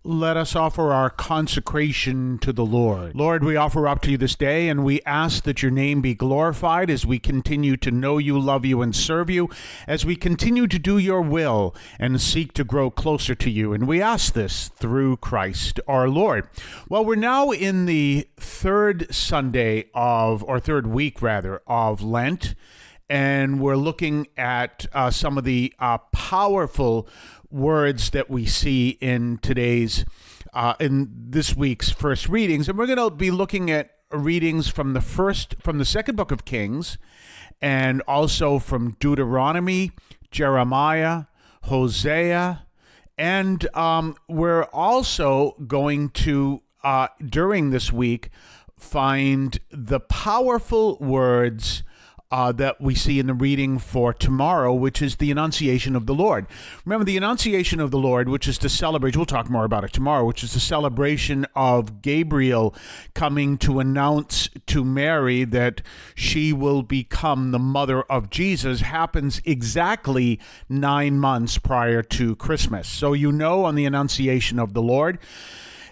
Let us offer our consecration to the Lord. Lord, we offer up to you this day, and we ask that your name be glorified as we continue to know you, love you, and serve you, as we continue to do your will and seek to grow closer to you. And we ask this through Christ our Lord. Well, we're now in the third week of Lent, and we're looking at some of the powerful words that we see in this week's first readings. And we're going to be looking at readings from the second book of Kings, and also from Deuteronomy, Jeremiah, Hosea, and we're also going to, during this week, find the powerful words that we see in the reading for tomorrow, which is the Annunciation of the Lord. Remember, the Annunciation of the Lord, which is the celebration, we'll talk more about it tomorrow, which is the celebration of Gabriel coming to announce to Mary that she will become the mother of Jesus, happens exactly 9 months prior to Christmas. So on the Annunciation of the Lord,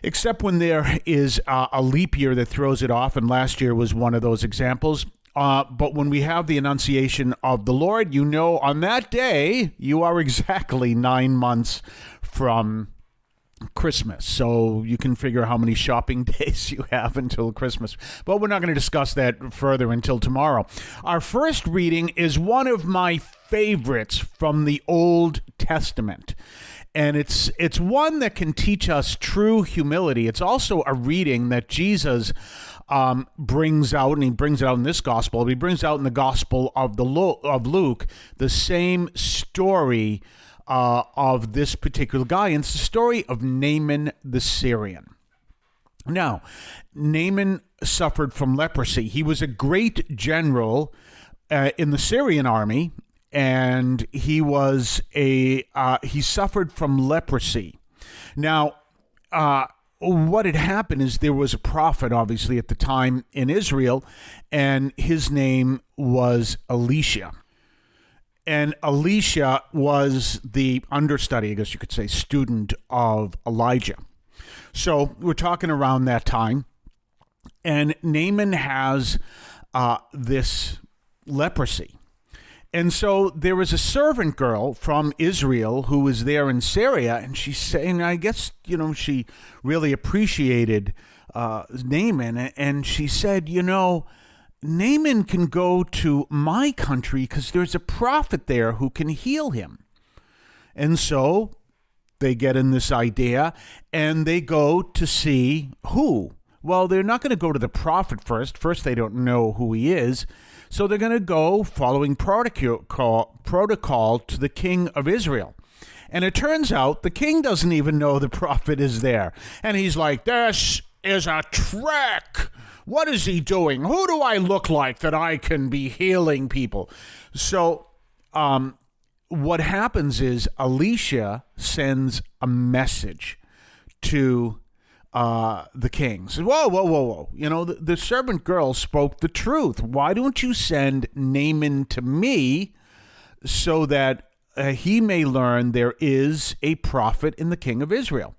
except when there is a leap year that throws it off, and last year was one of those examples. But when we have the Annunciation of the Lord, on that day, you are exactly 9 months from Christmas. So you can figure how many shopping days you have until Christmas. But we're not going to discuss that further until tomorrow. Our first reading is one of my favorites from the Old Testament. And it's one that can teach us true humility. It's also a reading that Jesus brings out, and he brings it out in this gospel. He brings out in the Gospel of Luke the same story of this particular guy. And it's the story of Naaman the Syrian. Now, Naaman suffered from leprosy. He was a great general in the Syrian army, and he suffered from leprosy. Now, what had happened is there was a prophet, obviously, at the time in Israel, and his name was Elisha. And Elisha was the understudy, I guess you could say, student of Elijah. So we're talking around that time, and Naaman has this leprosy. And so there was a servant girl from Israel who was there in Syria, and she's saying, I guess, she really appreciated Naaman, and she said, Naaman can go to my country because there's a prophet there who can heal him. And so they get in this idea, and they go to see who? Well, they're not going to go to the prophet first. First, they don't know who he is. So they're going to go following protocol to the king of Israel. And it turns out the king doesn't even know the prophet is there. And he's like, this is a trick. What is he doing? Who do I look like that I can be healing people? So what happens is Elisha sends a message to the king. Says, whoa. The servant girl spoke the truth. Why don't you send Naaman to me so that he may learn there is a prophet in the king of Israel,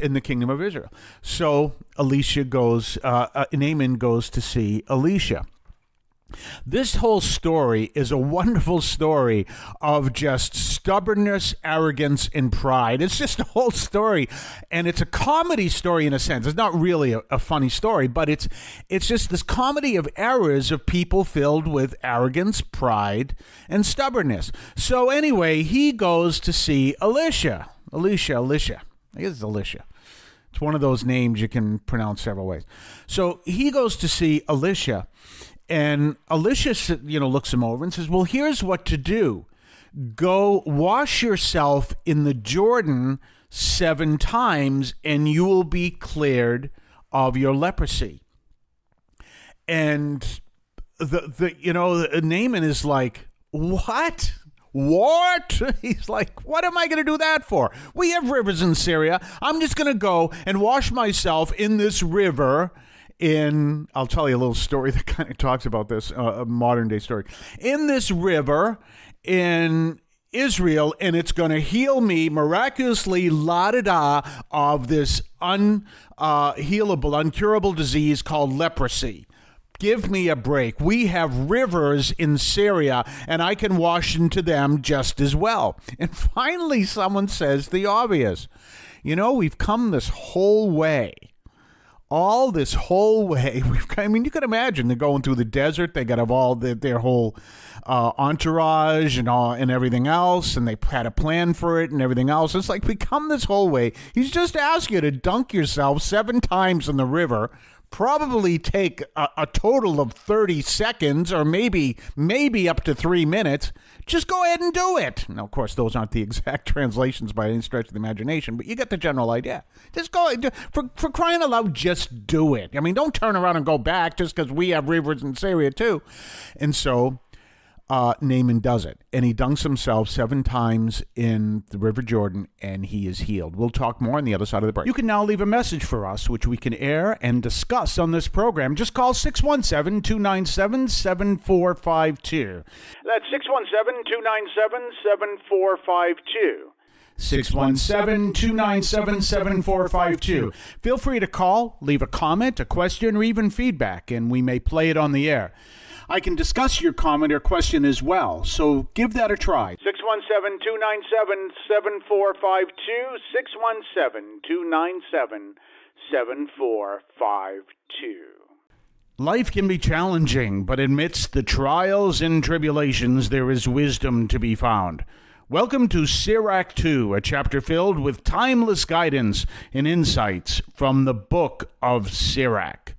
in the kingdom of Israel. So Naaman goes to see Elisha. This whole story is a wonderful story of just stubbornness, arrogance, and pride. It's just a whole story, and it's a comedy story in a sense. It's not really a funny story, but it's just this comedy of errors of people filled with arrogance, pride, and stubbornness. So anyway, he goes to see Elisha. Elisha. I guess it's Elisha. It's one of those names you can pronounce several ways. So he goes to see Elisha. And Elisha, looks him over and says, well, here's what to do. Go wash yourself in the Jordan 7 times, and you will be cleared of your leprosy. And Naaman is like, what? He's like, what am I going to do that for? We have rivers in Syria. I'm just going to go and wash myself in this river. I'll tell you a little story that kind of talks about this, a modern day story. In this river in Israel, and it's going to heal me miraculously, la-da-da, of this unhealable, incurable disease called leprosy. Give me a break. We have rivers in Syria, and I can wash into them just as well. And finally, someone says the obvious. We've come this whole way. All this whole way. You can imagine they're going through the desert. They got to have all their whole entourage and everything else, and they had a plan for it and everything else. It's like, we come this whole way. He's just asked you to dunk yourself 7 times in the river. Probably take a total of 30 seconds or maybe up to 3 minutes. Just go ahead and do it. Now, of course, those aren't the exact translations by any stretch of the imagination, but you get the general idea. Just go, for crying out loud, just do it. I mean, don't turn around and go back just because we have rivers in Syria too. And so Naaman does it, and he dunks himself 7 times in the River Jordan, and he is healed. We'll talk more on the other side of the break. You can now leave a message for us, which we can air and discuss on this program. Just call 617-297-7452. That's 617-297-7452. 617-297-7452. Feel free to call, leave a comment, a question, or even feedback, and we may play it on the air. I can discuss your comment or question as well, so give that a try. 617-297-7452, 617-297-7452. Life can be challenging, but amidst the trials and tribulations, there is wisdom to be found. Welcome to Sirach 2, a chapter filled with timeless guidance and insights from the book of Sirach.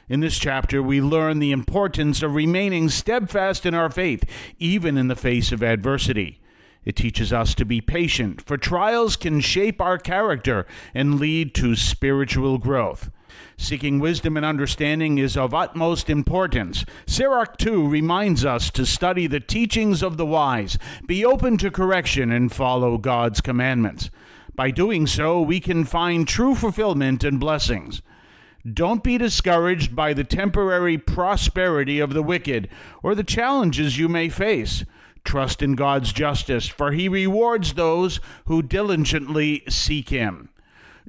In this chapter, we learn the importance of remaining steadfast in our faith, even in the face of adversity. It teaches us to be patient, for trials can shape our character and lead to spiritual growth. Seeking wisdom and understanding is of utmost importance. Sirach 2 reminds us to study the teachings of the wise, be open to correction, and follow God's commandments. By doing so, we can find true fulfillment and blessings. Don't be discouraged by the temporary prosperity of the wicked or the challenges you may face. Trust in God's justice, for he rewards those who diligently seek him.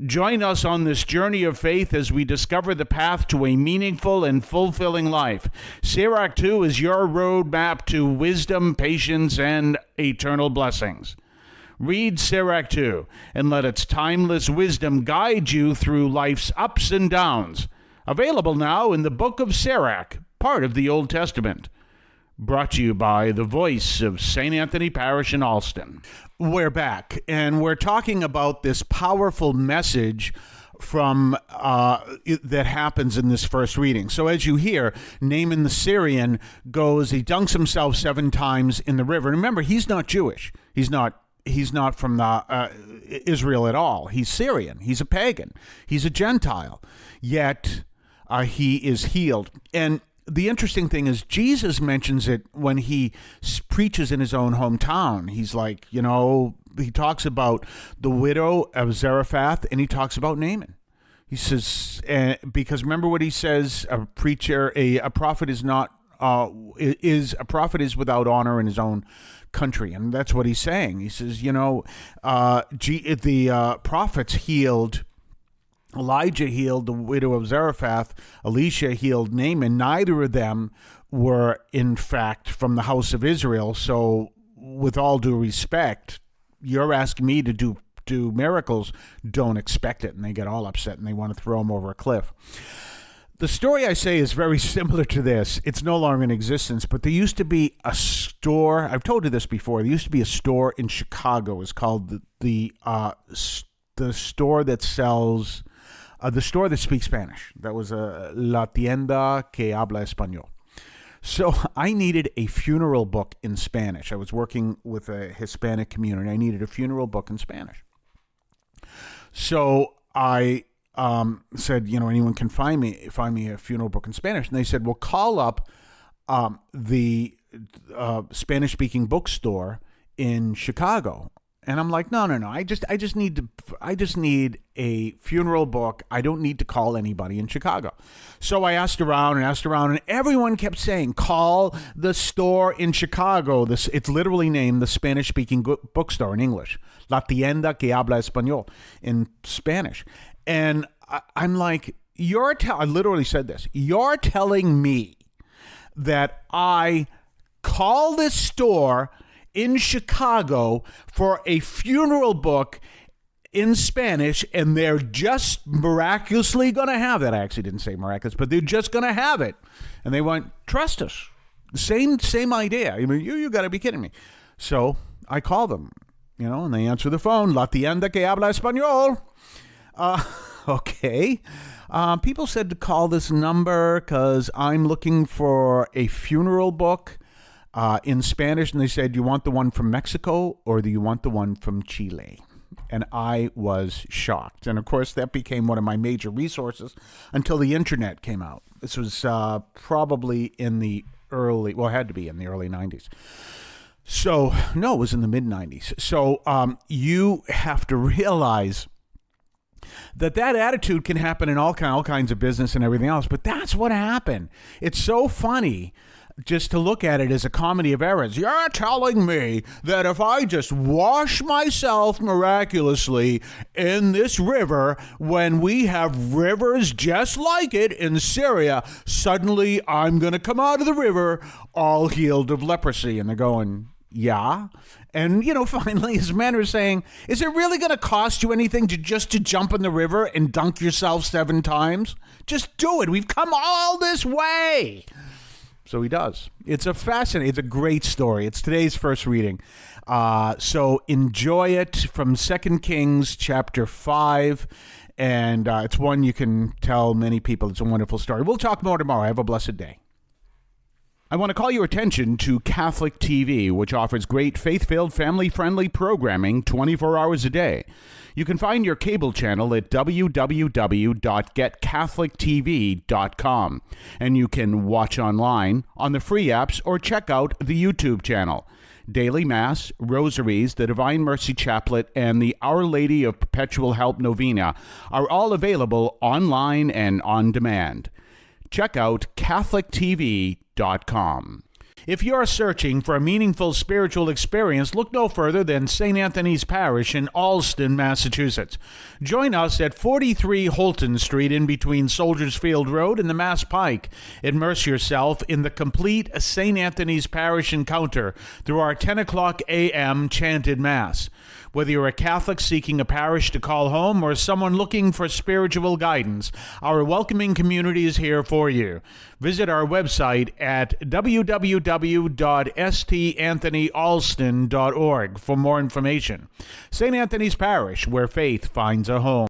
Join us on this journey of faith as we discover the path to a meaningful and fulfilling life. Sirach 2 is your roadmap to wisdom, patience, and eternal blessings. Read Sirach 2 and let its timeless wisdom guide you through life's ups and downs. Available now in the book of Sirach, part of the Old Testament. Brought to you by the voice of St. Anthony Parish in Alston. We're back, and we're talking about this powerful message from that happens in this first reading. So as you hear, Naaman the Syrian he dunks himself 7 times in the river. And remember, he's not Jewish. He's not from Israel at all. He's Syrian. He's a pagan. He's a Gentile. Yet he is healed. And the interesting thing is Jesus mentions it when he preaches in his own hometown. He's like, he talks about the widow of Zarephath, and he talks about Naaman. He says, because remember what he says, a prophet is not a prophet is without honor in his own country. And that's what he's saying. He says, the prophets healed, Elijah healed the widow of Zarephath, Elisha healed Naaman. Neither of them were, in fact, from the house of Israel. So with all due respect, you're asking me to do miracles. Don't expect it. And they get all upset and they want to throw him over a cliff. The story, I say, is very similar to this. It's no longer in existence, but there used to be a store. I've told you this before. There used to be a store in Chicago. It's called the store that sells, the store that speaks Spanish. That was La Tienda que Habla Español. So I needed a funeral book in Spanish. I was working with a Hispanic community. I needed a funeral book in Spanish. So I said, anyone can find me a funeral book in Spanish. And they said, well, call up the Spanish-speaking bookstore in Chicago. And I'm like, no. I just need a funeral book. I don't need to call anybody in Chicago. So I asked around, and everyone kept saying, call the store in Chicago. It's literally named the Spanish-speaking bookstore in English. La tienda que habla español in Spanish. And I'm like, I literally said this. You're telling me that I call this store in Chicago for a funeral book in Spanish, and they're just miraculously going to have it. I actually didn't say miraculous, but they're just going to have it. And they went, trust us. Same idea. I mean, you got to be kidding me. So I call them, and they answer the phone. La tienda que habla español. Okay. People said to call this number because I'm looking for a funeral book in Spanish, and they said, do you want the one from Mexico or do you want the one from Chile? And I was shocked. And of course, that became one of my major resources until the internet came out. This was probably in the it had to be in the early 90s. So, no, it was in the mid 90s. So you have to realize that attitude can happen in all kinds of business and everything else. But that's what happened. It's so funny just to look at it as a comedy of errors. You're telling me that if I just wash myself miraculously in this river, when we have rivers just like it in Syria, suddenly I'm going to come out of the river all healed of leprosy. And they're going, yeah. And, finally his men are saying, is it really going to cost you anything to jump in the river and dunk yourself 7 times? Just do it. We've come all this way. So he does. It's a great story. It's today's first reading. So enjoy it from 2 Kings chapter 5. And it's one you can tell many people. It's a wonderful story. We'll talk more tomorrow. Have a blessed day. I want to call your attention to Catholic TV, which offers great faith-filled, family-friendly programming 24 hours a day. You can find your cable channel at www.getcatholictv.com, and you can watch online on the free apps or check out the YouTube channel. Daily Mass, Rosaries, the Divine Mercy Chaplet, and the Our Lady of Perpetual Help Novena are all available online and on demand. Check out CatholicTV.com. If you're searching for a meaningful spiritual experience, look no further than St. Anthony's Parish in Allston, Massachusetts. Join us at 43 Holton Street in between Soldiers Field Road and the Mass Pike. Immerse yourself in the complete St. Anthony's Parish encounter through our 10 o'clock a.m. chanted Mass. Whether you're a Catholic seeking a parish to call home or someone looking for spiritual guidance, our welcoming community is here for you. Visit our website at www.stanthonyalston.org for more information. St. Anthony's Parish, where faith finds a home.